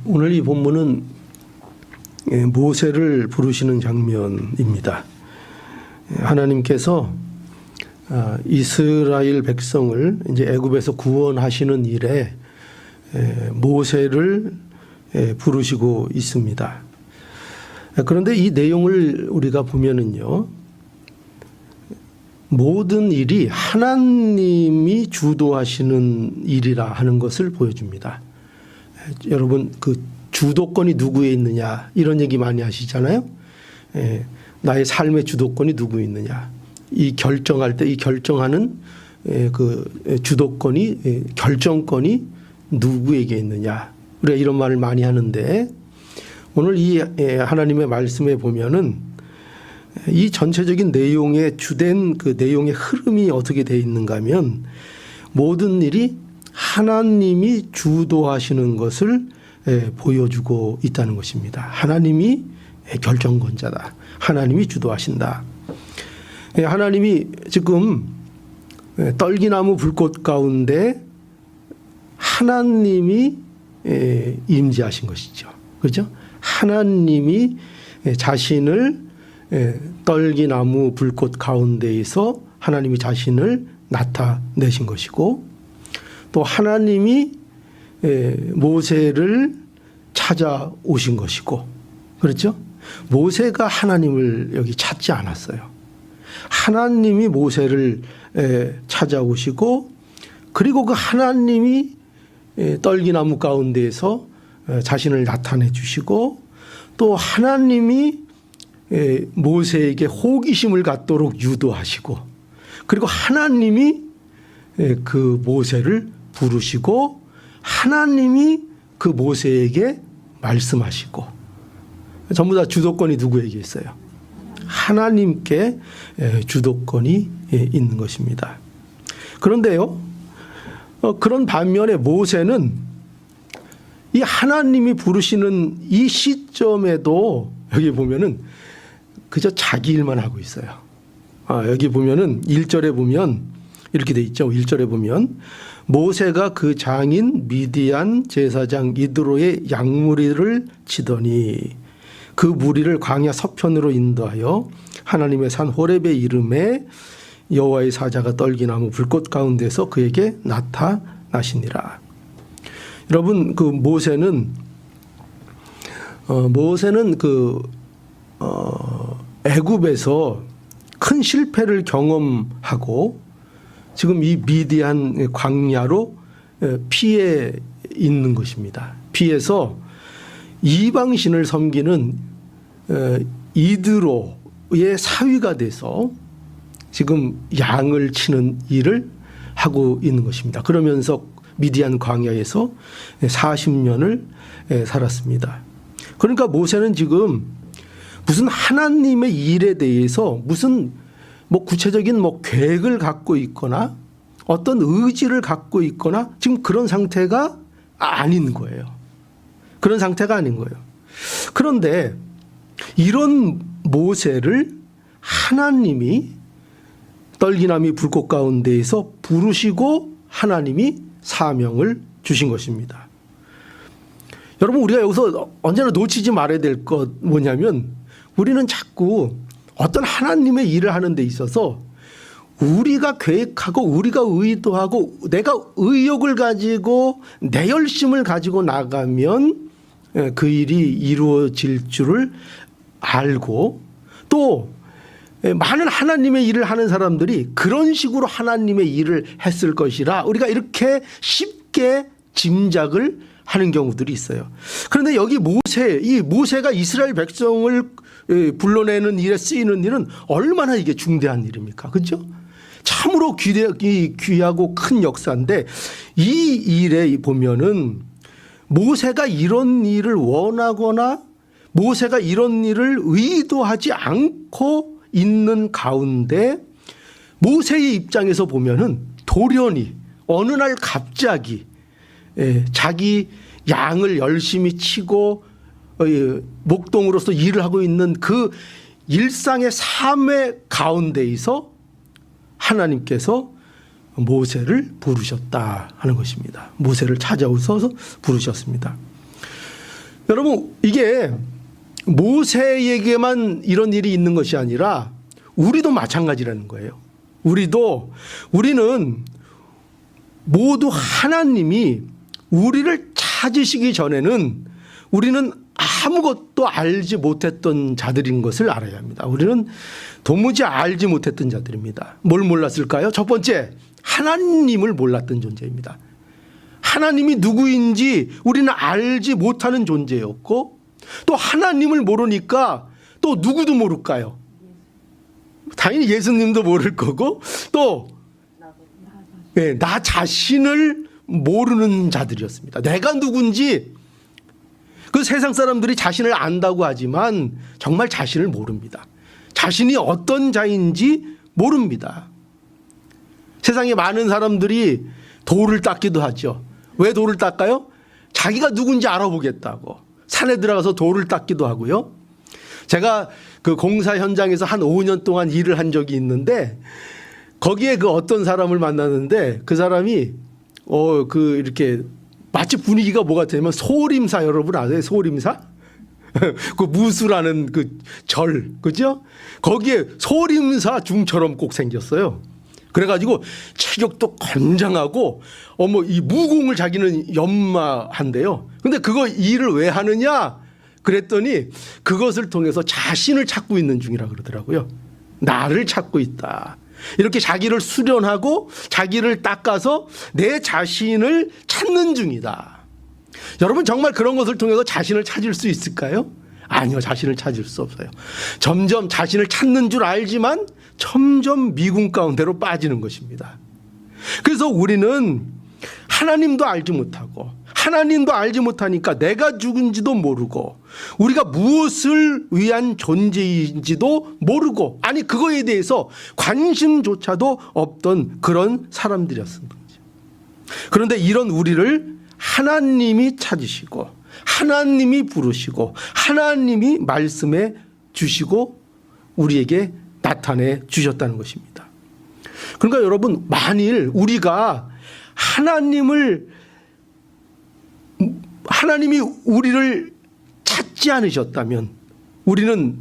오늘 이 본문은 모세를 부르시는 장면입니다. 하나님께서 이스라엘 백성을 이제 애굽에서 구원하시는 일에 모세를 부르시고 있습니다. 그런데 이 내용을 우리가 보면은요, 모든 일이 하나님이 주도하시는 일이라 하는 것을 보여줍니다. 여러분, 그 주도권이 누구에 있느냐 이런 얘기 많이 하시잖아요. 나의 삶의 주도권이 누구에 있느냐, 이 결정할 때 이 결정하는 그 주도권이, 결정권이 누구에게 있느냐, 우리가 이런 말을 많이 하는데, 오늘 이 하나님의 말씀에 보면은 이 전체적인 내용의 주된 그 내용의 흐름이 어떻게 되어 있는가 하면, 모든 일이 하나님이 주도하시는 것을 보여주고 있다는 것입니다. 하나님이 결정권자다. 하나님이 주도하신다. 하나님이 지금 떨기나무 불꽃 가운데 하나님이 임재하신 것이죠. 그렇죠? 하나님이 자신을 떨기나무 불꽃 가운데에서 하나님이 자신을 나타내신 것이고, 또 하나님이 모세를 찾아오신 것이고, 그렇죠? 모세가 하나님을 여기 찾지 않았어요. 하나님이 모세를 찾아오시고, 그리고 그 하나님이 떨기나무 가운데에서 자신을 나타내 주시고, 또 하나님이 모세에게 호기심을 갖도록 유도하시고, 그리고 하나님이 그 모세를 부르시고, 하나님이 그 모세에게 말씀하시고, 전부 다 주도권이 누구에게 있어요? 하나님께 주도권이 있는 것입니다. 그런데요, 그런 반면에 모세는 이 하나님이 부르시는 이 시점에도 여기 보면은 그저 자기 일만 하고 있어요. 여기 보면은 1절에 보면 이렇게 돼 있죠. 1절에 보면 모세가 그 장인 미디안 제사장 이드로의 양무리를 치더니 그 무리를 광야 서편으로 인도하여 하나님의 산 호렙의 이름에 여호와의 사자가 떨기나무 불꽃 가운데서 그에게 나타나시니라. 여러분, 그 모세는 애굽에서 큰 실패를 경험하고 지금 이 미디안 광야로 피해 있는 것입니다. 피해서 이방신을 섬기는 이드로의 사위가 돼서 지금 양을 치는 일을 하고 있는 것입니다. 그러면서 미디안 광야에서 40년을 살았습니다. 그러니까 모세는 지금 무슨 하나님의 일에 대해서 무슨 구체적인 계획을 갖고 있거나 어떤 의지를 갖고 있거나 지금 그런 상태가 아닌 거예요. 그런 상태가 아닌 거예요. 그런데 이런 모세를 하나님이 떨기나무 불꽃 가운데에서 부르시고 하나님이 사명을 주신 것입니다. 여러분, 우리가 여기서 언제나 놓치지 말아야 될 것 뭐냐면, 우리는 자꾸 어떤 하나님의 일을 하는 데 있어서 우리가 계획하고 우리가 의도하고 내가 의욕을 가지고 내 열심을 가지고 나가면 그 일이 이루어질 줄을 알고, 또 많은 하나님의 일을 하는 사람들이 그런 식으로 하나님의 일을 했을 것이라 우리가 이렇게 쉽게 짐작을 하는 경우들이 있어요. 그런데 여기 이 모세가 이스라엘 백성을 불러내는 일에 쓰이는 일은 얼마나 이게 중대한 일입니까? 그렇죠? 참으로 귀하고 큰 역사인데, 이 일에 보면은 모세가 이런 일을 원하거나 모세가 이런 일을 의도하지 않고 있는 가운데 모세의 입장에서 보면은 돌연히 어느 날 갑자기 자기 양을 열심히 치고 목동으로서 일을 하고 있는 그 일상의 삶의 가운데에서 하나님께서 모세를 부르셨다 하는 것입니다. 모세를 찾아오셔서 부르셨습니다. 여러분, 이게 모세에게만 이런 일이 있는 것이 아니라 우리도 마찬가지라는 거예요. 우리는 모두 하나님이 우리를 찾으시기 전에는 우리는 아무것도 알지 못했던 자들인 것을 알아야 합니다. 우리는 도무지 알지 못했던 자들입니다. 뭘 몰랐을까요? 첫 번째, 하나님을 몰랐던 존재입니다. 하나님이 누구인지 우리는 알지 못하는 존재였고, 또 하나님을 모르니까 또 누구도 모를까요? 당연히 예수님도 모를 거고, 또 나 자신을 모르는 자들이었습니다. 내가 누군지, 그 세상 사람들이 자신을 안다고 하지만 정말 자신을 모릅니다. 자신이 어떤 자인지 모릅니다. 세상에 많은 사람들이 돌을 닦기도 하죠. 왜 돌을 닦아요? 자기가 누군지 알아보겠다고. 산에 들어가서 돌을 닦기도 하고요. 제가 그 공사 현장에서 한 5년 동안 일을 한 적이 있는데, 거기에 그 어떤 사람을 만났는데, 그 사람이 이렇게 마치 분위기가 뭐 같냐면, 소림사, 여러분 아세요? 소림사? 그 무수라는 그 절, 그죠? 거기에 소림사 중처럼 꼭 생겼어요. 그래가지고 체격도 건장하고, 이 무공을 자기는 연마한대요. 근데 그거 일을 왜 하느냐? 그랬더니 그것을 통해서 자신을 찾고 있는 중이라 그러더라고요. 나를 찾고 있다. 이렇게 자기를 수련하고 자기를 닦아서 내 자신을 찾는 중이다. 여러분, 정말 그런 것을 통해서 자신을 찾을 수 있을까요? 아니요, 자신을 찾을 수 없어요. 점점 자신을 찾는 줄 알지만 점점 미궁 가운데로 빠지는 것입니다. 그래서 우리는 하나님도 알지 못하고, 하나님도 알지 못하니까 내가 누군지도 모르고, 우리가 무엇을 위한 존재인지도 모르고, 아니 그거에 대해서 관심조차도 없던 그런 사람들이었습니다. 그런데 이런 우리를 하나님이 찾으시고, 하나님이 부르시고, 하나님이 말씀해 주시고 우리에게 나타내 주셨다는 것입니다. 그러니까 여러분, 만일 우리가 하나님이 우리를 찾지 않으셨다면 우리는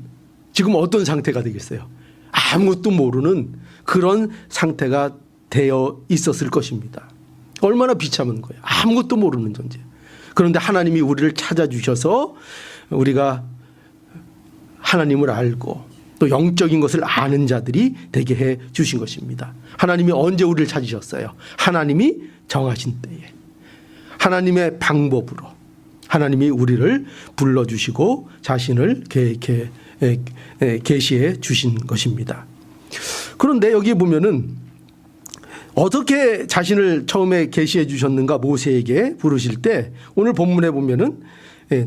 지금 어떤 상태가 되겠어요? 아무것도 모르는 그런 상태가 되어 있었을 것입니다. 얼마나 비참한 거예요. 아무것도 모르는 존재. 그런데 하나님이 우리를 찾아주셔서 우리가 하나님을 알고 또 영적인 것을 아는 자들이 되게 해 주신 것입니다. 하나님이 언제 우리를 찾으셨어요? 하나님이 정하신 때에, 하나님의 방법으로 하나님이 우리를 불러주시고 자신을 계시해 주신 것입니다. 그런데 여기 보면은 어떻게 자신을 처음에 계시해 주셨는가? 모세에게 부르실 때 오늘 본문에 보면은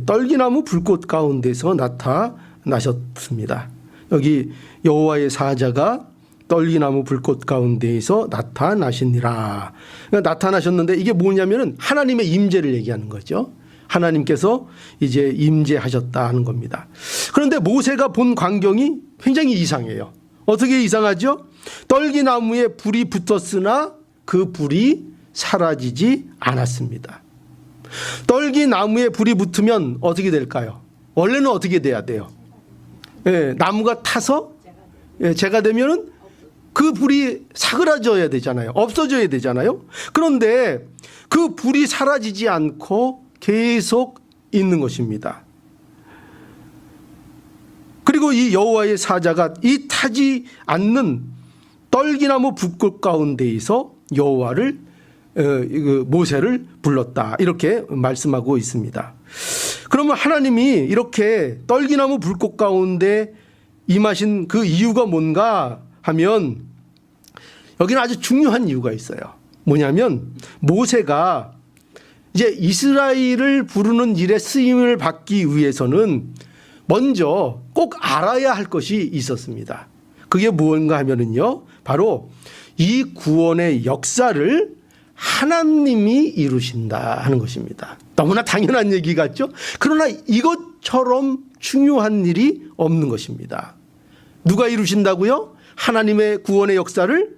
떨기나무 불꽃 가운데서 나타나셨습니다. 여기 여호와의 사자가 떨기나무 불꽃 가운데에서 나타나시니라. 그러니까 나타나셨는데 이게 뭐냐면은 하나님의 임재를 얘기하는 거죠. 하나님께서 이제 임재하셨다 하는 겁니다. 그런데 모세가 본 광경이 굉장히 이상해요. 어떻게 이상하죠? 떨기나무에 불이 붙었으나 그 불이 사라지지 않았습니다. 떨기나무에 불이 붙으면 어떻게 될까요? 원래는 어떻게 돼야 돼요? 나무가 타서 재가 되면은 그 불이 사그라져야 되잖아요. 없어져야 되잖아요. 그런데 그 불이 사라지지 않고 계속 있는 것입니다. 그리고 이 여호와의 사자가 이 타지 않는 떨기나무 불꽃 가운데에서 여호와를 모세를 불렀다, 이렇게 말씀하고 있습니다. 그러면 하나님이 이렇게 떨기나무 불꽃 가운데 임하신 그 이유가 뭔가 하면 여기는 아주 중요한 이유가 있어요. 뭐냐면 모세가 이제 이스라엘을 부르는 일에 쓰임을 받기 위해서는 먼저 꼭 알아야 할 것이 있었습니다. 그게 무엇인가 하면은요, 바로 이 구원의 역사를 하나님이 이루신다 하는 것입니다. 너무나 당연한 얘기 같죠? 그러나 이것처럼 중요한 일이 없는 것입니다. 누가 이루신다고요? 하나님의 구원의 역사를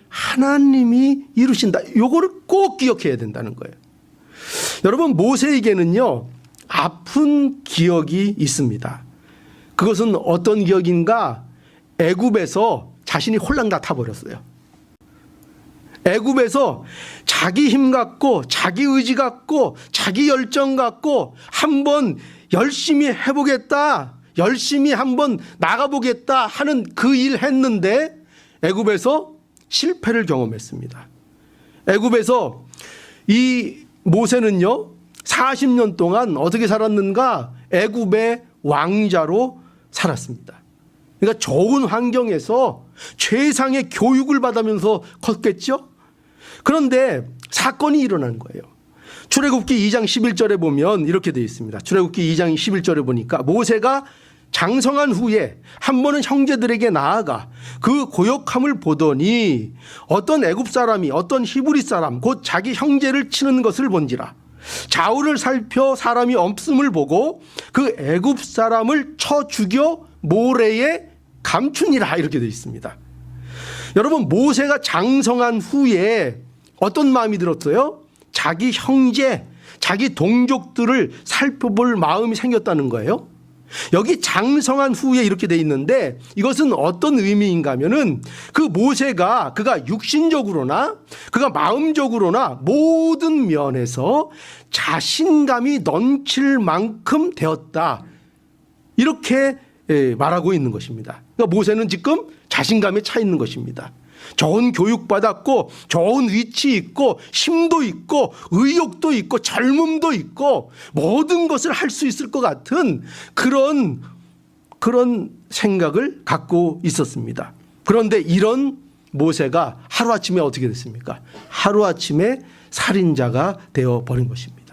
하나님이 이루신다. 요거를 꼭 기억해야 된다는 거예요. 여러분, 모세에게는요 아픈 기억이 있습니다. 그것은 어떤 기억인가? 애굽에서 자신이 홀랑 다 타버렸어요. 애굽에서 자기 힘 갖고 자기 의지 갖고 자기 열정 갖고 한번 열심히 해보겠다, 열심히 한번 나가보겠다 하는 그 일 했는데 애굽에서 실패를 경험했습니다. 애굽에서 이 모세는요 40년 동안 어떻게 살았는가? 애굽의 왕자로 살았습니다. 그러니까 좋은 환경에서 최상의 교육을 받으면서 컸겠죠. 그런데 사건이 일어난 거예요. 출애굽기 2장 11절에 보면 이렇게 되어 있습니다. 출애굽기 2장 11절에 보니까 모세가 장성한 후에 한 번은 형제들에게 나아가 그 고역함을 보더니 어떤 애굽 사람이 어떤 히브리 사람 곧 자기 형제를 치는 것을 본지라. 좌우를 살펴 사람이 없음을 보고 그 애굽 사람을 쳐 죽여 모래에 감추니라, 이렇게 되어 있습니다. 여러분, 모세가 장성한 후에 어떤 마음이 들었어요? 자기 형제, 자기 동족들을 살펴볼 마음이 생겼다는 거예요. 여기 장성한 후에 이렇게 돼 있는데 이것은 어떤 의미인가 하면은 그 모세가 그가 육신적으로나 그가 마음적으로나 모든 면에서 자신감이 넘칠 만큼 되었다, 이렇게 말하고 있는 것입니다. 그러니까 모세는 지금 자신감에 차 있는 것입니다. 좋은 교육받았고 좋은 위치 있고 힘도 있고 의욕도 있고 젊음도 있고 모든 것을 할 수 있을 것 같은 그런 생각을 갖고 있었습니다. 그런데 이런 모세가 하루아침에 어떻게 됐습니까? 하루아침에 살인자가 되어버린 것입니다.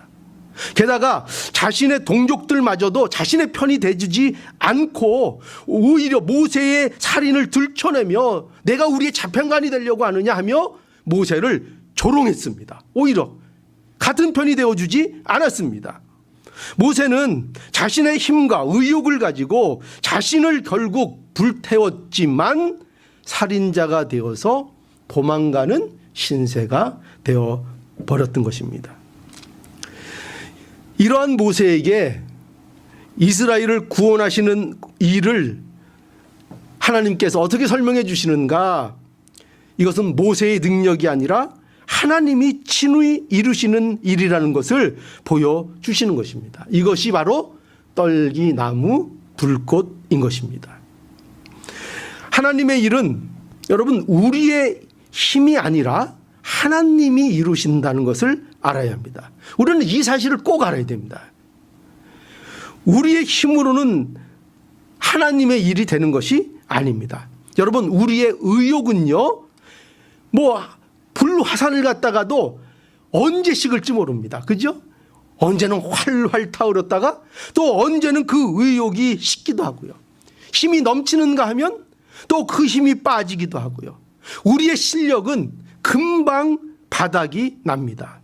게다가 자신의 동족들마저도 자신의 편이 되지 않고 오히려 모세의 살인을 들춰내며 내가 우리의 재판관이 되려고 하느냐 하며 모세를 조롱했습니다. 오히려 같은 편이 되어주지 않았습니다. 모세는 자신의 힘과 의욕을 가지고 자신을 결국 불태웠지만 살인자가 되어서 도망가는 신세가 되어버렸던 것입니다. 이러한 모세에게 이스라엘을 구원하시는 일을 하나님께서 어떻게 설명해 주시는가? 이것은 모세의 능력이 아니라 하나님이 친히 이루시는 일이라는 것을 보여주시는 것입니다. 이것이 바로 떨기나무 불꽃인 것입니다. 하나님의 일은 여러분 우리의 힘이 아니라 하나님이 이루신다는 것을 알아야 합니다. 우리는 이 사실을 꼭 알아야 됩니다. 우리의 힘으로는 하나님의 일이 되는 것이 아닙니다. 여러분, 우리의 의욕은요, 불화산을 갔다가도 언제 식을지 모릅니다. 그죠? 언제는 활활 타오르다가 또 언제는 그 의욕이 식기도 하고요. 힘이 넘치는가 하면 또 그 힘이 빠지기도 하고요. 우리의 실력은 금방 바닥이 납니다.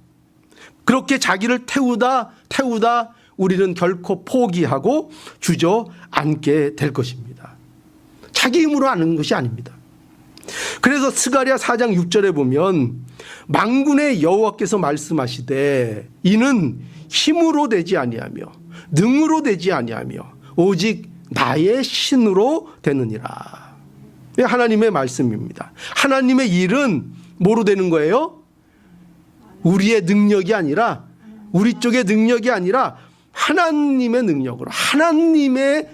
그렇게 자기를 태우다 우리는 결코 포기하고 주저앉게 될 것입니다. 자기 힘으로 하는 것이 아닙니다. 그래서 스가랴 4장 6절에 보면 만군의 여호와께서 말씀하시되 이는 힘으로 되지 아니하며 능으로 되지 아니하며 오직 나의 신으로 되느니라. 하나님의 말씀입니다. 하나님의 일은 뭐로 되는 거예요? 우리의 능력이 아니라, 우리 쪽의 능력이 아니라 하나님의 능력으로, 하나님의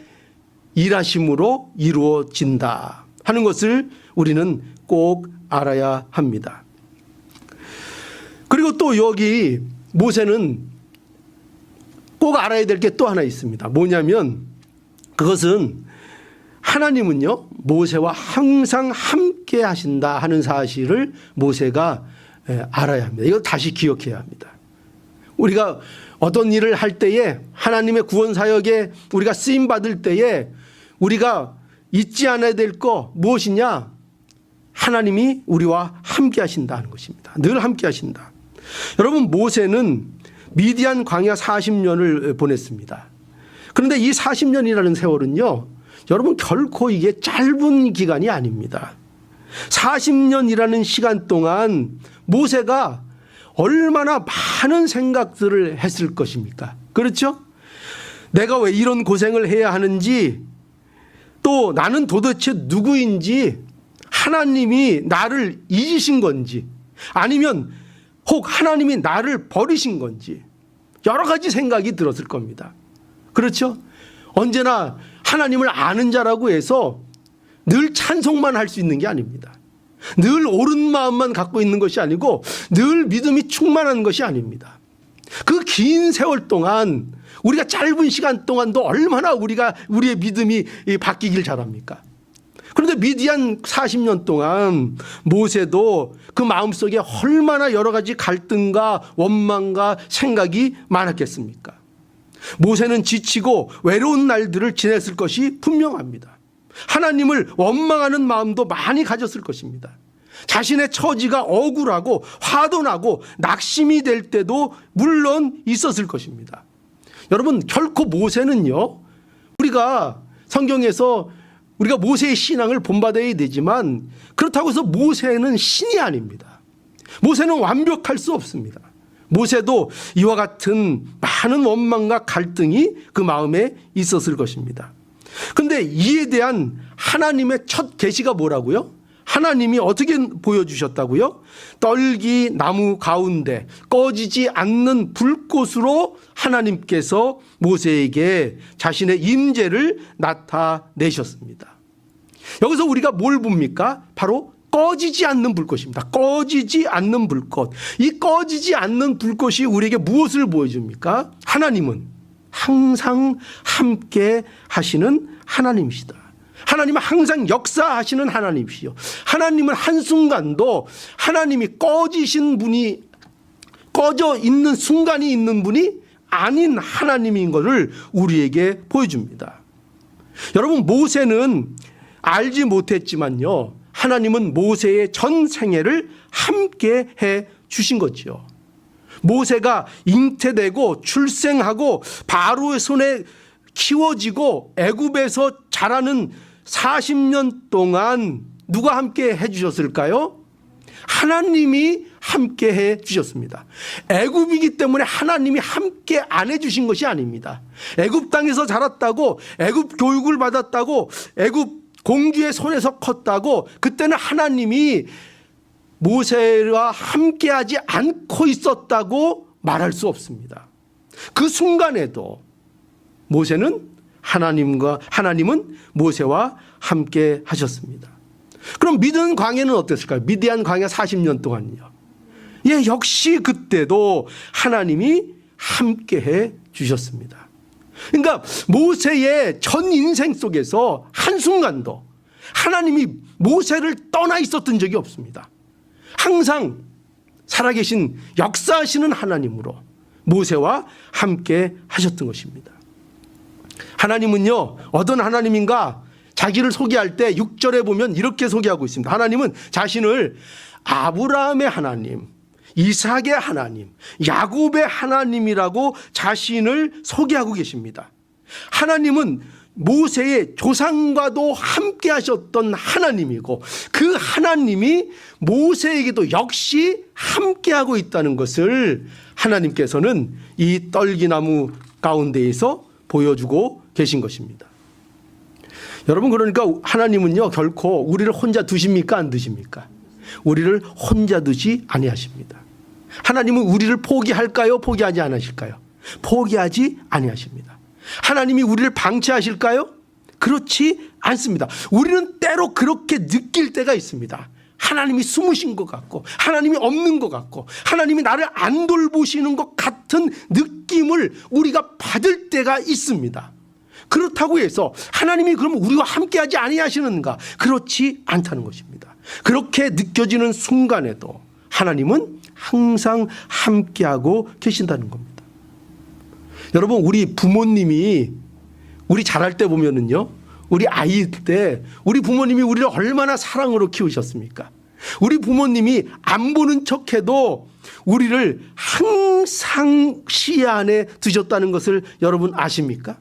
일하심으로 이루어진다 하는 것을 우리는 꼭 알아야 합니다. 그리고 또 여기 모세는 꼭 알아야 될 게 또 하나 있습니다. 뭐냐면 그것은 하나님은요 모세와 항상 함께 하신다 하는 사실을 모세가 알아야 합니다. 이거 다시 기억해야 합니다. 우리가 어떤 일을 할 때에 하나님의 구원 사역에 우리가 쓰임 받을 때에 우리가 잊지 않아야 될 거 무엇이냐? 하나님이 우리와 함께 하신다는 것입니다. 늘 함께 하신다. 여러분, 모세는 미디안 광야 40년을 보냈습니다. 그런데 이 40년이라는 세월은요, 여러분 결코 이게 짧은 기간이 아닙니다. 40년이라는 시간 동안 모세가 얼마나 많은 생각들을 했을 것입니까? 그렇죠? 내가 왜 이런 고생을 해야 하는지, 또 나는 도대체 누구인지, 하나님이 나를 잊으신 건지, 아니면 혹 하나님이 나를 버리신 건지 여러 가지 생각이 들었을 겁니다. 그렇죠? 언제나 하나님을 아는 자라고 해서 늘 찬송만 할 수 있는 게 아닙니다. 늘 옳은 마음만 갖고 있는 것이 아니고 늘 믿음이 충만한 것이 아닙니다. 그 긴 세월 동안, 우리가 짧은 시간 동안도 얼마나 우리의 믿음이 바뀌길 잘합니까? 그런데 미디안 40년 동안 모세도 그 마음속에 얼마나 여러 가지 갈등과 원망과 생각이 많았겠습니까? 모세는 지치고 외로운 날들을 지냈을 것이 분명합니다. 하나님을 원망하는 마음도 많이 가졌을 것입니다. 자신의 처지가 억울하고 화도 나고 낙심이 될 때도 물론 있었을 것입니다. 여러분, 결코 모세는요, 우리가 성경에서 우리가 모세의 신앙을 본받아야 되지만 그렇다고 해서 모세는 신이 아닙니다. 모세는 완벽할 수 없습니다. 모세도 이와 같은 많은 원망과 갈등이 그 마음에 있었을 것입니다. 그런데 이에 대한 하나님의 첫 계시가 뭐라고요? 하나님이 어떻게 보여주셨다고요? 떨기 나무 가운데 꺼지지 않는 불꽃으로 하나님께서 모세에게 자신의 임재를 나타내셨습니다. 여기서 우리가 뭘 봅니까? 바로 꺼지지 않는 불꽃입니다. 꺼지지 않는 불꽃. 이 꺼지지 않는 불꽃이 우리에게 무엇을 보여줍니까? 하나님은 항상 함께 하시는 하나님이시다. 하나님은 항상 역사하시는 하나님이시요. 하나님은 한순간도 하나님이 꺼져 있는 순간이 있는 분이 아닌 하나님인 것을 우리에게 보여줍니다. 여러분, 모세는 알지 못했지만요, 하나님은 모세의 전 생애를 함께 해 주신 거지요. 모세가 잉태되고 출생하고 바로의 손에 키워지고 애굽에서 자라는 40년 동안 누가 함께 해 주셨을까요? 하나님이 함께 해 주셨습니다. 애굽이기 때문에 하나님이 함께 안 해 주신 것이 아닙니다. 애굽 땅에서 자랐다고, 애굽 교육을 받았다고, 애굽 공주의 손에서 컸다고 그때는 하나님이 모세와 함께하지 않고 있었다고 말할 수 없습니다. 그 순간에도 하나님은 모세와 함께 하셨습니다. 그럼 미디안 광야는 어땠을까요? 미디안 광야 40년 동안요. 역시 그때도 하나님이 함께 해 주셨습니다. 그러니까 모세의 전 인생 속에서 한순간도 하나님이 모세를 떠나 있었던 적이 없습니다. 항상 살아계신 역사하시는 하나님으로 모세와 함께 하셨던 것입니다. 하나님은요, 어떤 하나님인가 자기를 소개할 때 6절에 보면 이렇게 소개하고 있습니다. 하나님은 자신을 아브라함의 하나님, 이삭의 하나님, 야곱의 하나님이라고 자신을 소개하고 계십니다. 하나님은 모세의 조상과도 함께 하셨던 하나님이고 그 하나님이 모세에게도 역시 함께하고 있다는 것을 하나님께서는 이 떨기나무 가운데에서 보여주고 계신 것입니다. 여러분, 그러니까 하나님은요, 결코 우리를 혼자 두십니까? 안 두십니까? 우리를 혼자 두지 아니하십니다. 하나님은 우리를 포기할까요? 포기하지 않으실까요? 포기하지 아니하십니다. 하나님이 우리를 방치하실까요? 그렇지 않습니다. 우리는 때로 그렇게 느낄 때가 있습니다. 하나님이 숨으신 것 같고 하나님이 없는 것 같고 하나님이 나를 안 돌보시는 것 같은 느낌을 우리가 받을 때가 있습니다. 그렇다고 해서 하나님이 그러면 우리와 함께하지 아니하시는가? 그렇지 않다는 것입니다. 그렇게 느껴지는 순간에도 하나님은 항상 함께하고 계신다는 겁니다. 여러분, 우리 부모님이 우리 자랄 때 보면은요, 우리 아이 때 우리 부모님이 우리를 얼마나 사랑으로 키우셨습니까? 우리 부모님이 안 보는 척해도 우리를 항상 시야 안에 두셨다는 것을 여러분 아십니까?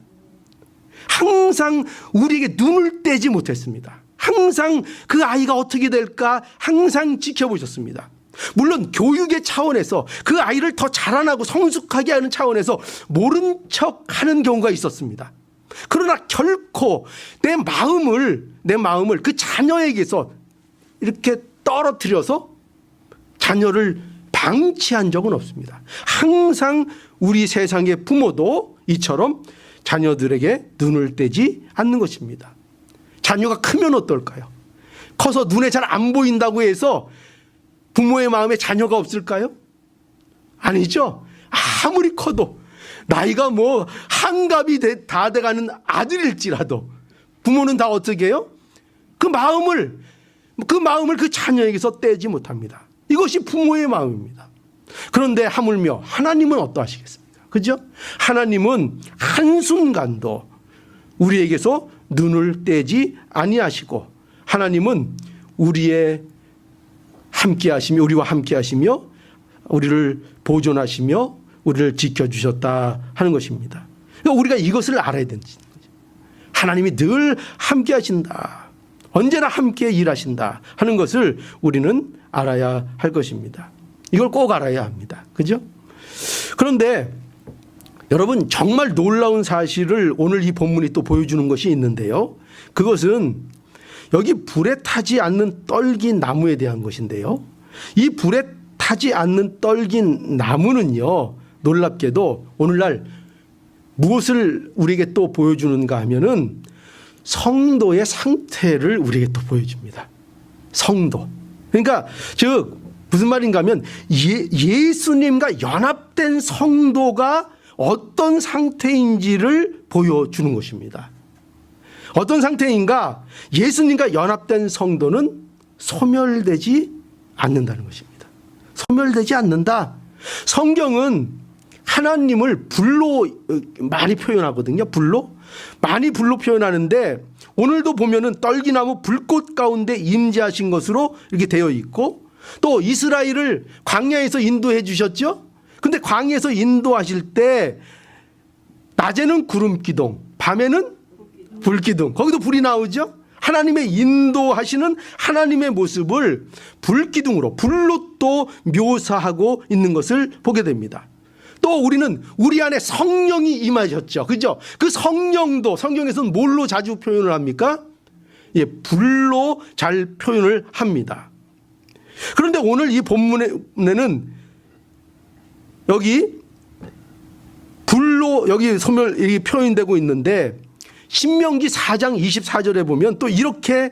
항상 우리에게 눈을 떼지 못했습니다. 항상 그 아이가 어떻게 될까 항상 지켜보셨습니다. 물론 교육의 차원에서 그 아이를 더 자라나고 성숙하게 하는 차원에서 모른 척하는 경우가 있었습니다. 그러나 결코 내 마음을 그 자녀에게서 이렇게 떨어뜨려서 자녀를 방치한 적은 없습니다. 항상 우리 세상의 부모도 이처럼 자녀들에게 눈을 떼지 않는 것입니다. 자녀가 크면 어떨까요? 커서 눈에 잘 안 보인다고 해서 부모의 마음에 자녀가 없을까요? 아니죠. 아무리 커도 나이가 뭐 한갑이 다 돼가는 아들일지라도 부모는 다 어떻게 해요? 그 마음을 그 자녀에게서 떼지 못합니다. 이것이 부모의 마음입니다. 그런데 하물며 하나님은 어떠하시겠습니까? 그죠? 하나님은 한순간도 우리에게서 눈을 떼지 아니하시고 하나님은 우리와 함께 하시며 우리를 보존하시며 우리를 지켜주셨다 하는 것입니다. 그러니까 우리가 이것을 알아야 되는 거죠. 하나님이 늘 함께 하신다. 언제나 함께 일하신다 하는 것을 우리는 알아야 할 것입니다. 이걸 꼭 알아야 합니다. 그죠? 그런데 여러분 정말 놀라운 사실을 오늘 이 본문이 또 보여주는 것이 있는데요. 그것은 여기 불에 타지 않는 떨긴 나무에 대한 것인데요. 이 불에 타지 않는 떨긴 나무는요. 놀랍게도 오늘날 무엇을 우리에게 또 보여주는가 하면은 성도의 상태를 우리에게 또 보여줍니다. 성도. 그러니까 즉 무슨 말인가 하면 예수님과 연합된 성도가 어떤 상태인지를 보여주는 것입니다. 어떤 상태인가? 예수님과 연합된 성도는 소멸되지 않는다는 것입니다. 소멸되지 않는다. 성경은 하나님을 불로 많이 표현하거든요. 불로 표현하는데 오늘도 보면은 떨기나무 불꽃 가운데 임재하신 것으로 이렇게 되어 있고 또 이스라엘을 광야에서 인도해 주셨죠. 근데 광야에서 인도하실 때 낮에는 구름 기둥, 밤에는 불 기둥. 거기도 불이 나오죠. 하나님의 인도하시는 하나님의 모습을 불 기둥으로 불로 또 묘사하고 있는 것을 보게 됩니다. 또 우리는 우리 안에 성령이 임하셨죠. 그죠? 그 성령도 성경에서는 뭘로 자주 표현을 합니까? 예, 불로 잘 표현을 합니다. 그런데 오늘 이 본문에는 여기 불로 여기 소멸이 표현되고 있는데 신명기 4장 24절에 보면 또 이렇게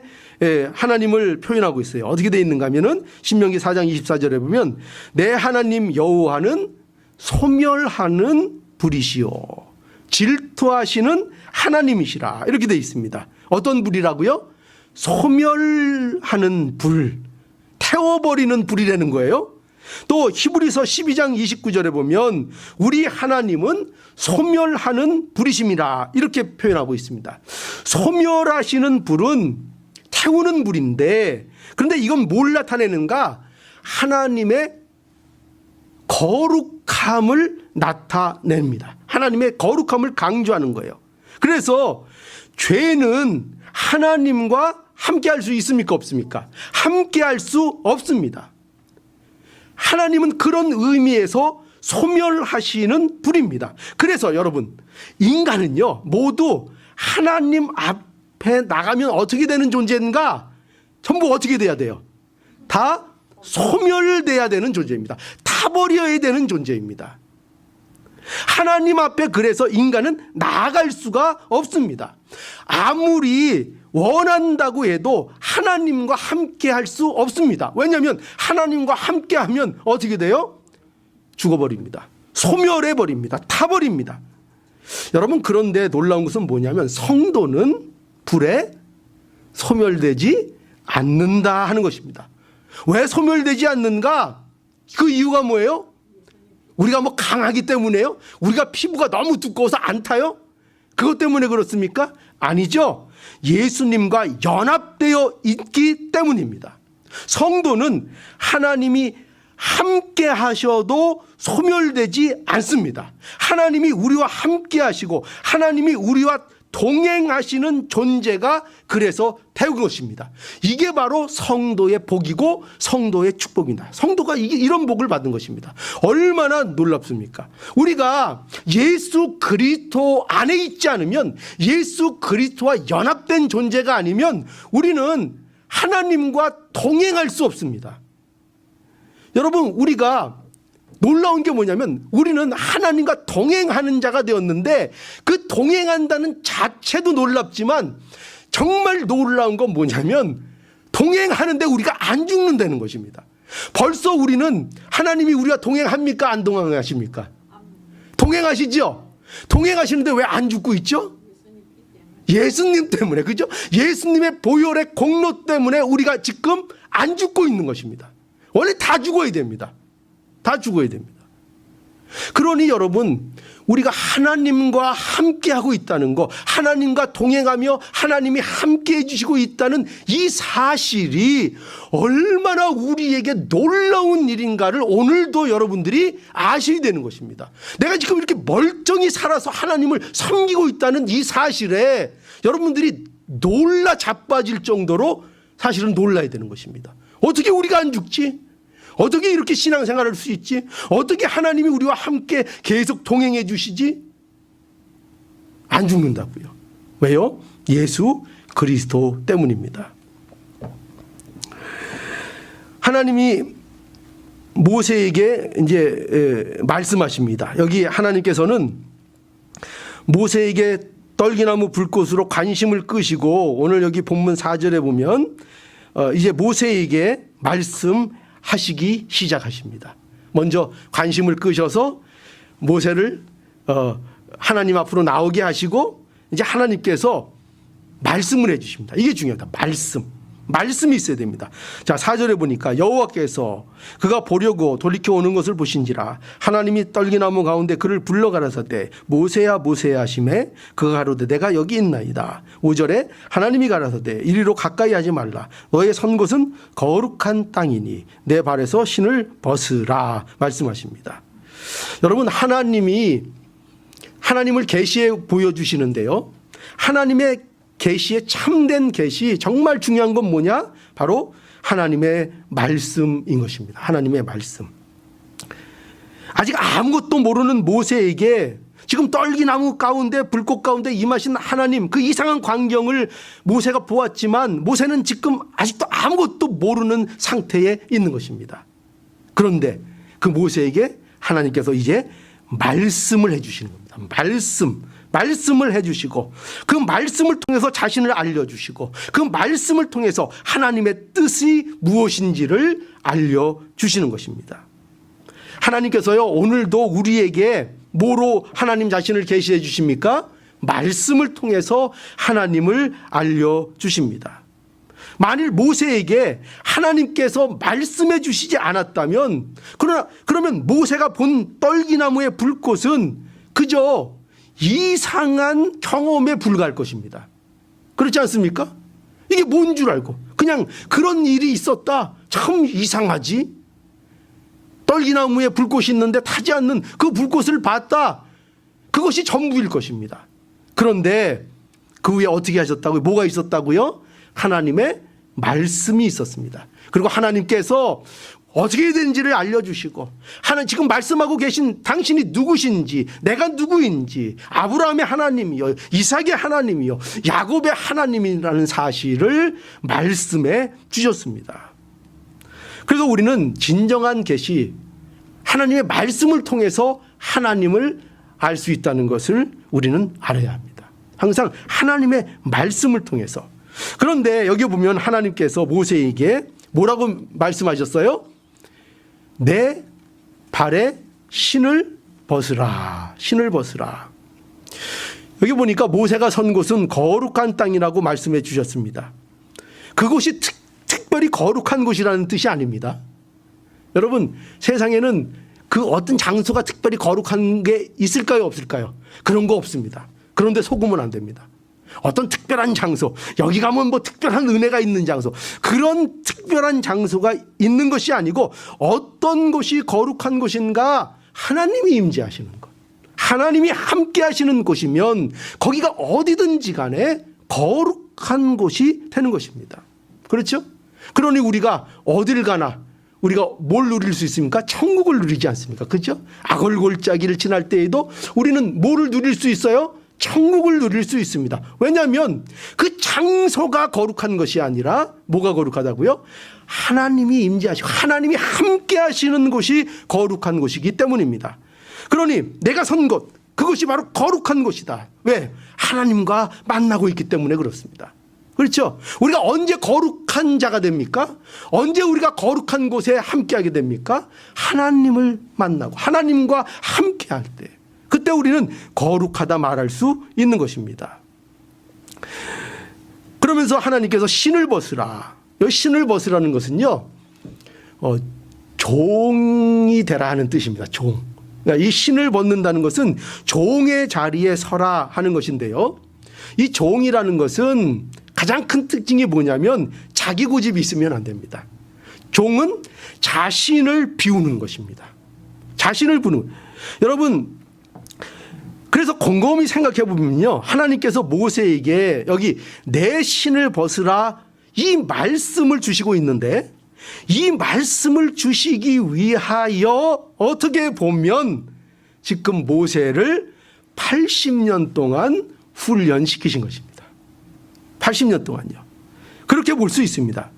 하나님을 표현하고 있어요. 어떻게 되어 있는가 하면은 신명기 4장 24절에 보면 내 하나님 여호와는 소멸하는 불이시요 질투하시는 하나님이시라 이렇게 되어 있습니다. 어떤 불이라고요? 소멸하는 불, 태워버리는 불이라는 거예요. 또 히브리서 12장 29절에 보면 우리 하나님은 소멸하는 불이심이라 이렇게 표현하고 있습니다. 소멸하시는 불은 태우는 불인데 그런데 이건 뭘 나타내는가? 하나님의 거룩함을 나타냅니다. 하나님의 거룩함을 강조하는 거예요. 그래서 죄는 하나님과 함께 할 수 있습니까? 없습니까? 함께 할 수 없습니다. 하나님은 그런 의미에서 소멸하시는 불입니다. 그래서 여러분 인간은요 모두 하나님 앞에 나가면 어떻게 되는 존재인가? 전부 어떻게 돼야 돼요? 다 소멸돼야 되는 존재입니다. 타버려야 되는 존재입니다. 하나님 앞에 그래서 인간은 나아갈 수가 없습니다. 아무리 원한다고 해도 하나님과 함께 할 수 없습니다. 왜냐하면 하나님과 함께 하면 어떻게 돼요? 죽어버립니다. 소멸해 버립니다. 타버립니다. 여러분 그런데 놀라운 것은 뭐냐면 성도는 불에 소멸되지 않는다 하는 것입니다. 왜 소멸되지 않는가? 그 이유가 뭐예요? 우리가 뭐 강하기 때문에요? 우리가 피부가 너무 두꺼워서 안 타요? 그것 때문에 그렇습니까? 아니죠. 예수님과 연합되어 있기 때문입니다. 성도는 하나님이 함께 하셔도 소멸되지 않습니다. 하나님이 우리와 함께 하시고 하나님이 우리와 동행하시는 존재가 그래서 되는 것입니다. 이게 바로 성도의 복이고 성도의 축복입니다. 성도가 이런 복을 받은 것입니다. 얼마나 놀랍습니까? 우리가 예수 그리스도 안에 있지 않으면, 예수 그리스도와 연합된 존재가 아니면 우리는 하나님과 동행할 수 없습니다. 여러분, 우리가 놀라운 게 뭐냐면 우리는 하나님과 동행하는 자가 되었는데 그 동행한다는 자체도 놀랍지만 정말 놀라운 건 뭐냐면 동행하는데 우리가 안 죽는다는 것입니다. 벌써 우리는 하나님이 우리와 동행합니까? 안 동행하십니까? 동행하시죠? 동행하시는데 왜 안 죽고 있죠? 예수님 때문에, 그죠? 예수님의 보혈의 공로 때문에 우리가 지금 안 죽고 있는 것입니다. 원래 다 죽어야 됩니다. 다 죽어야 됩니다. 그러니 여러분, 우리가 하나님과 함께하고 있다는 거, 하나님과 동행하며 하나님이 함께해 주시고 있다는 이 사실이 얼마나 우리에게 놀라운 일인가를 오늘도 여러분들이 아셔야 되는 것입니다. 내가 지금 이렇게 멀쩡히 살아서 하나님을 섬기고 있다는 이 사실에 여러분들이 놀라 자빠질 정도로 사실은 놀라야 되는 것입니다. 어떻게 우리가 안 죽지? 어떻게 이렇게 신앙생활을 할 수 있지? 어떻게 하나님이 우리와 함께 계속 동행해 주시지? 안 죽는다고요. 왜요? 예수 그리스도 때문입니다. 하나님이 모세에게 이제 말씀하십니다. 여기 하나님께서는 모세에게 떨기나무 불꽃으로 관심을 끄시고, 오늘 여기 본문 4절에 보면 이제 모세에게 말씀하시기 시작하십니다. 먼저 관심을 끄셔서 모세를 하나님 앞으로 나오게 하시고 이제 하나님께서 말씀을 해 주십니다. 이게 중요하다. 말씀이 있어야 됩니다. 자, 4절에 보니까 여호와께서 그가 보려고 돌이켜 오는 것을 보신지라 하나님이 떨기나무 가운데 그를 불러 가라사대 모세야 모세야 하시매 그가 가로되 내가 여기 있나이다. 5절에 하나님이 가라사대 이리로 가까이 하지 말라. 너의 선 곳은 거룩한 땅이니 내 발에서 신을 벗으라 말씀하십니다. 여러분, 하나님을 계시해 보여주시는데요, 하나님의 계시의 참된 계시, 정말 중요한 건 뭐냐? 바로 하나님의 말씀인 것입니다. 하나님의 말씀. 아직 아무것도 모르는 모세에게 지금 떨기나무 가운데 불꽃 가운데 임하신 하나님, 그 이상한 광경을 모세가 보았지만 모세는 지금 아직도 아무것도 모르는 상태에 있는 것입니다. 그런데 그 모세에게 하나님께서 이제 말씀을 해 주시는 겁니다. 말씀을 해주시고 그 말씀을 통해서 자신을 알려주시고 그 말씀을 통해서 하나님의 뜻이 무엇인지를 알려주시는 것입니다. 하나님께서요, 오늘도 우리에게 뭐로 하나님 자신을 계시해 주십니까? 말씀을 통해서 하나님을 알려주십니다. 만일 모세에게 하나님께서 말씀해 주시지 않았다면, 그러면 모세가 본 떨기나무의 불꽃은 그저 이상한 경험에 불과할 것입니다. 그렇지 않습니까? 이게 뭔 줄 알고 그냥 그런 일이 있었다, 참 이상하지, 떨기나무에 불꽃이 있는데 타지 않는 그 불꽃을 봤다, 그것이 전부일 것입니다. 그런데 그 위에 어떻게 하셨다고요? 뭐가 있었다고요? 하나님의 말씀이 있었습니다. 그리고 하나님께서 어떻게 해야 되는지를 알려주시고, 하나님 지금 말씀하고 계신 당신이 누구신지, 내가 누구인지, 아브라함의 하나님이요, 이삭의 하나님이요, 야곱의 하나님이라는 사실을 말씀해 주셨습니다. 그래서 우리는 진정한 계시, 하나님의 말씀을 통해서 하나님을 알 수 있다는 것을 우리는 알아야 합니다. 항상 하나님의 말씀을 통해서. 그런데 여기 보면 하나님께서 모세에게 뭐라고 말씀하셨어요? 내 발에 신을 벗으라. 신을 벗으라. 여기 보니까 모세가 선 곳은 거룩한 땅이라고 말씀해 주셨습니다. 그곳이 특별히 거룩한 곳이라는 뜻이 아닙니다. 여러분, 세상에는 그 어떤 장소가 특별히 거룩한 게 있을까요? 없을까요? 그런 거 없습니다. 그런데 속으면 안 됩니다. 어떤 특별한 장소, 여기 가면 뭐 특별한 은혜가 있는 장소, 그런 특별한 장소가 있는 것이 아니고 어떤 곳이 거룩한 곳인가? 하나님이 임재하시는 것, 하나님이 함께 하시는 곳이면 거기가 어디든지 간에 거룩한 곳이 되는 것입니다. 그렇죠? 그러니 우리가 어딜 가나 우리가 뭘 누릴 수 있습니까? 천국을 누리지 않습니까? 그렇죠? 아골골짜기를 지날 때에도 우리는 뭐를 누릴 수 있어요? 천국을 누릴 수 있습니다. 왜냐하면 그 장소가 거룩한 것이 아니라 뭐가 거룩하다고요? 하나님이 임재하시고 하나님이 함께 하시는 곳이 거룩한 곳이기 때문입니다. 그러니 내가 선 곳, 그것이 바로 거룩한 곳이다. 왜? 하나님과 만나고 있기 때문에 그렇습니다. 그렇죠? 우리가 언제 거룩한 자가 됩니까? 언제 우리가 거룩한 곳에 함께하게 됩니까? 하나님을 만나고 하나님과 함께할 때, 그때 우리는 거룩하다 말할 수 있는 것입니다. 그러면서 하나님께서 신을 벗으라. 이 신을 벗으라는 것은요, 종이 되라 하는 뜻입니다. 종. 그러니까 이 신을 벗는다는 것은 종의 자리에 서라 하는 것인데요. 이 종이라는 것은 가장 큰 특징이 뭐냐면 자기 고집이 있으면 안 됩니다. 종은 자신을 비우는 것입니다. 자신을 비우는. 여러분, 그래서 곰곰이 생각해 보면요, 하나님께서 모세에게 여기 내 신을 벗으라 이 말씀을 주시고 있는데, 이 말씀을 주시기 위하여 어떻게 보면 지금 모세를 80년 동안 훈련시키신 것입니다. 80년 동안요. 그렇게 볼 수 있습니다.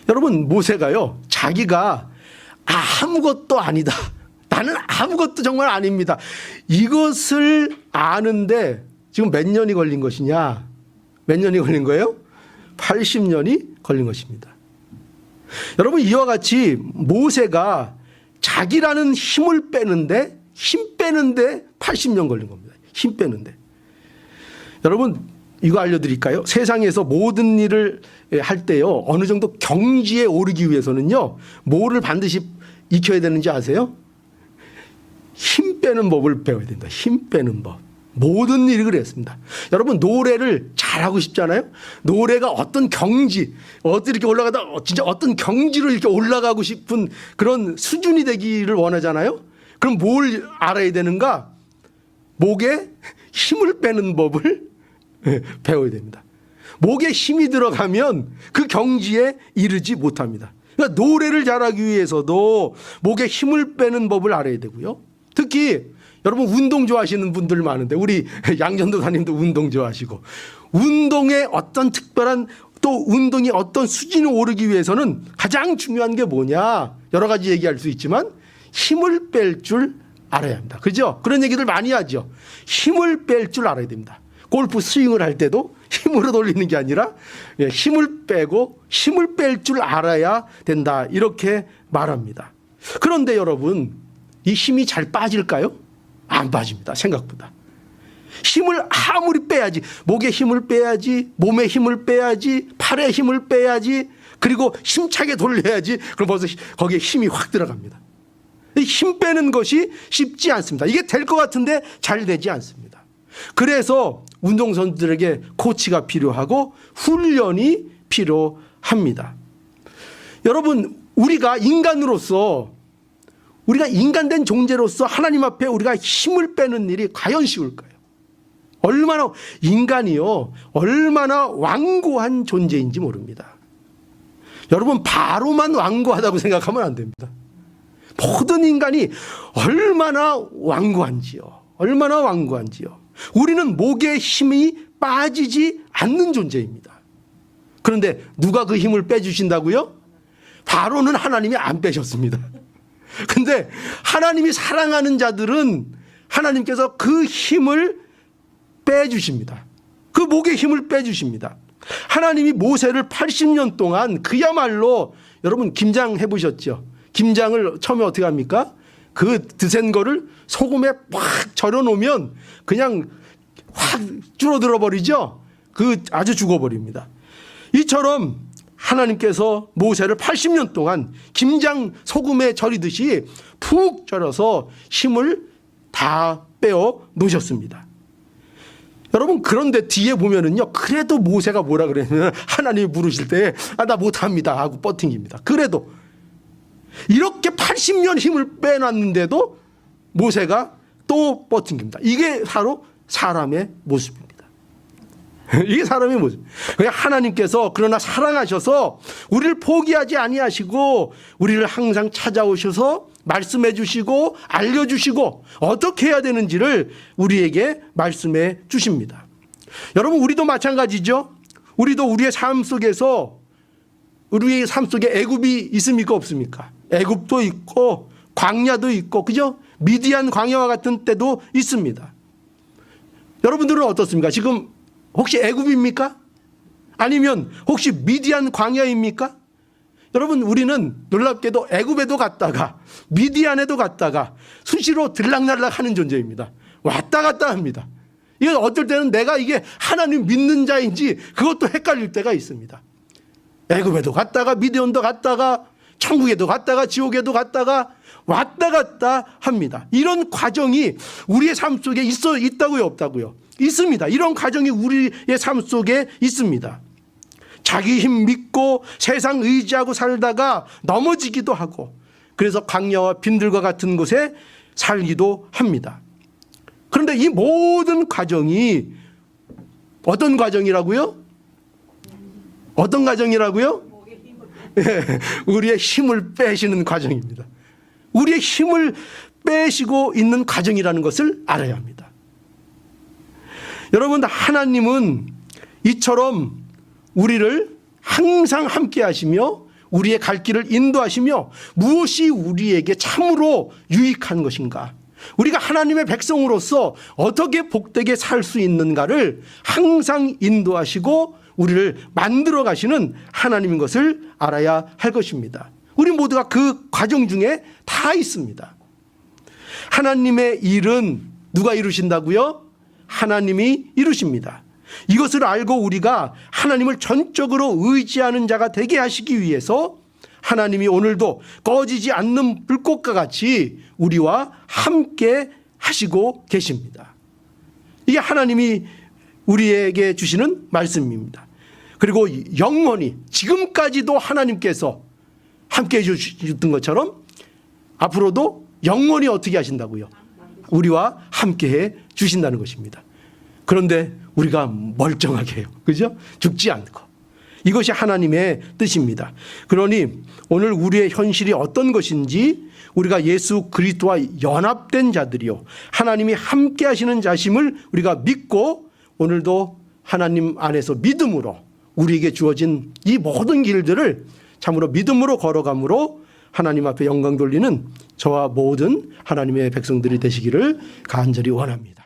여러분, 모세가요, 자기가 아무것도 아니다, 나는 아무것도 정말 아닙니다, 이것을 아는데 지금 몇 년이 걸린 것이냐? 몇 년이 걸린 거예요? 80년이 걸린 것입니다. 여러분, 이와 같이 모세가 자기라는 힘을 빼는데, 힘 빼는데 80년 걸린 겁니다. 힘 빼는데. 여러분, 이거 알려드릴까요? 세상에서 모든 일을 할 때요, 어느 정도 경지에 오르기 위해서는요, 뭐를 반드시 익혀야 되는지 아세요? 힘 빼는 법을 배워야 된다. 힘 빼는 법. 모든 일이 그랬습니다. 여러분, 노래를 잘하고 싶잖아요. 노래가 어떤 경지, 어디 이렇게 올라가다 진짜 어떤 경지로 이렇게 올라가고 싶은 그런 수준이 되기를 원하잖아요. 그럼 뭘 알아야 되는가? 목에 힘을 빼는 법을 배워야 됩니다. 목에 힘이 들어가면 그 경지에 이르지 못합니다. 그러니까 노래를 잘하기 위해서도 목에 힘을 빼는 법을 알아야 되고요. 특히 여러분, 운동 좋아하시는 분들 많은데, 우리 양전도사님도 운동 좋아하시고, 운동의 어떤 특별한, 또 운동이 어떤 수준에 오르기 위해서는 가장 중요한 게 뭐냐, 여러 가지 얘기할 수 있지만 힘을 뺄 줄 알아야 합니다. 그죠? 그런 얘기들 많이 하죠. 힘을 뺄 줄 알아야 됩니다. 골프 스윙을 할 때도 힘으로 돌리는 게 아니라 힘을 빼고 힘을 뺄 줄 알아야 된다, 이렇게 말합니다. 그런데 여러분, 이 힘이 잘 빠질까요? 안 빠집니다. 생각보다. 힘을 아무리 빼야지, 목에 힘을 빼야지, 몸에 힘을 빼야지, 팔에 힘을 빼야지, 그리고 힘차게 돌려야지, 그럼 벌써 거기에 힘이 확 들어갑니다. 힘 빼는 것이 쉽지 않습니다. 이게 될 것 같은데 잘 되지 않습니다. 그래서 운동선수들에게 코치가 필요하고 훈련이 필요합니다. 여러분, 우리가 인간으로서, 우리가 인간된 존재로서 하나님 앞에 우리가 힘을 빼는 일이 과연 쉬울까요? 얼마나, 인간이요, 얼마나 완고한 존재인지 모릅니다. 여러분, 바로만 완고하다고 생각하면 안 됩니다. 모든 인간이 얼마나 완고한지요. 얼마나 완고한지요. 우리는 목에 힘이 빠지지 않는 존재입니다. 그런데 누가 그 힘을 빼주신다고요? 바로는 하나님이 안 빼셨습니다. 근데 하나님이 사랑하는 자들은 하나님께서 그 힘을 빼주십니다. 그 목의 힘을 빼주십니다. 하나님이 모세를 80년 동안 그야말로, 여러분 김장 해보셨죠? 김장을 처음에 어떻게 합니까? 그 드센 거를 소금에 확 절여 놓으면 그냥 확 줄어들어 버리죠? 그 아주 죽어버립니다. 이처럼 하나님께서 모세를 80년 동안 김장 소금에 절이듯이 푹 절여서 힘을 다 빼어 놓으셨습니다. 여러분, 그런데 뒤에 보면은요, 그래도 모세가 뭐라 그랬냐면, 하나님이 부르실 때, 나 못합니다 하고 버팅깁니다. 그래도 이렇게 80년 힘을 빼놨는데도 모세가 또 또 버팅깁니다. 이게 바로 사람의 모습입니다. 이게 사람의 모습. 하나님께서 그러나 사랑하셔서 우리를 포기하지 아니하시고 우리를 항상 찾아오셔서 말씀해 주시고 알려주시고 어떻게 해야 되는지를 우리에게 말씀해 주십니다. 여러분, 우리도 마찬가지죠. 우리도 우리의 삶 속에서 우리의 삶 속에 애굽이 있습니까 없습니까? 애굽도 있고 광야도 있고, 그죠? 미디안 광야와 같은 때도 있습니다. 여러분들은 어떻습니까? 지금 혹시 애굽입니까? 아니면 혹시 미디안 광야입니까? 여러분, 우리는 놀랍게도 애굽에도 갔다가 미디안에도 갔다가 수시로 들락날락 하는 존재입니다. 왔다 갔다 합니다. 이건 어떨 때는 내가 이게 하나님 믿는 자인지 그것도 헷갈릴 때가 있습니다. 애굽에도 갔다가 미디안도 갔다가 천국에도 갔다가 지옥에도 갔다가 왔다 갔다 합니다. 이런 과정이 우리의 삶 속에 있다고요, 없다고요? 있습니다. 이런 과정이 우리의 삶 속에 있습니다. 자기 힘 믿고 세상 의지하고 살다가 넘어지기도 하고, 그래서 광야와 빈들과 같은 곳에 살기도 합니다. 그런데 이 모든 과정이 어떤 과정이라고요? 어떤 과정이라고요? 우리의 힘을 빼시는 과정입니다. 우리의 힘을 빼시고 있는 과정이라는 것을 알아야 합니다. 여러분, 하나님은 이처럼 우리를 항상 함께 하시며 우리의 갈 길을 인도하시며 무엇이 우리에게 참으로 유익한 것인가, 우리가 하나님의 백성으로서 어떻게 복되게 살 수 있는가를 항상 인도하시고 우리를 만들어 가시는 하나님인 것을 알아야 할 것입니다. 우리 모두가 그 과정 중에 다 있습니다. 하나님의 일은 누가 이루신다고요? 하나님이 이루십니다. 이것을 알고 우리가 하나님을 전적으로 의지하는 자가 되게 하시기 위해서 하나님이 오늘도 꺼지지 않는 불꽃과 같이 우리와 함께 하시고 계십니다. 이게 하나님이 우리에게 주시는 말씀입니다. 그리고 영원히 지금까지도 하나님께서 함께 해주셨던 것처럼 앞으로도 영원히 어떻게 하신다고요? 우리와 함께 해 주신다는 것입니다. 그런데 우리가 멀쩡하게 해요. 그죠? 죽지 않고. 이것이 하나님의 뜻입니다. 그러니 오늘 우리의 현실이 어떤 것인지 우리가 예수 그리스도와 연합된 자들이요, 하나님이 함께 하시는 자심을 우리가 믿고 오늘도 하나님 안에서 믿음으로 우리에게 주어진 이 모든 길들을 참으로 믿음으로 걸어감으로 하나님 앞에 영광 돌리는 저와 모든 하나님의 백성들이 되시기를 간절히 원합니다.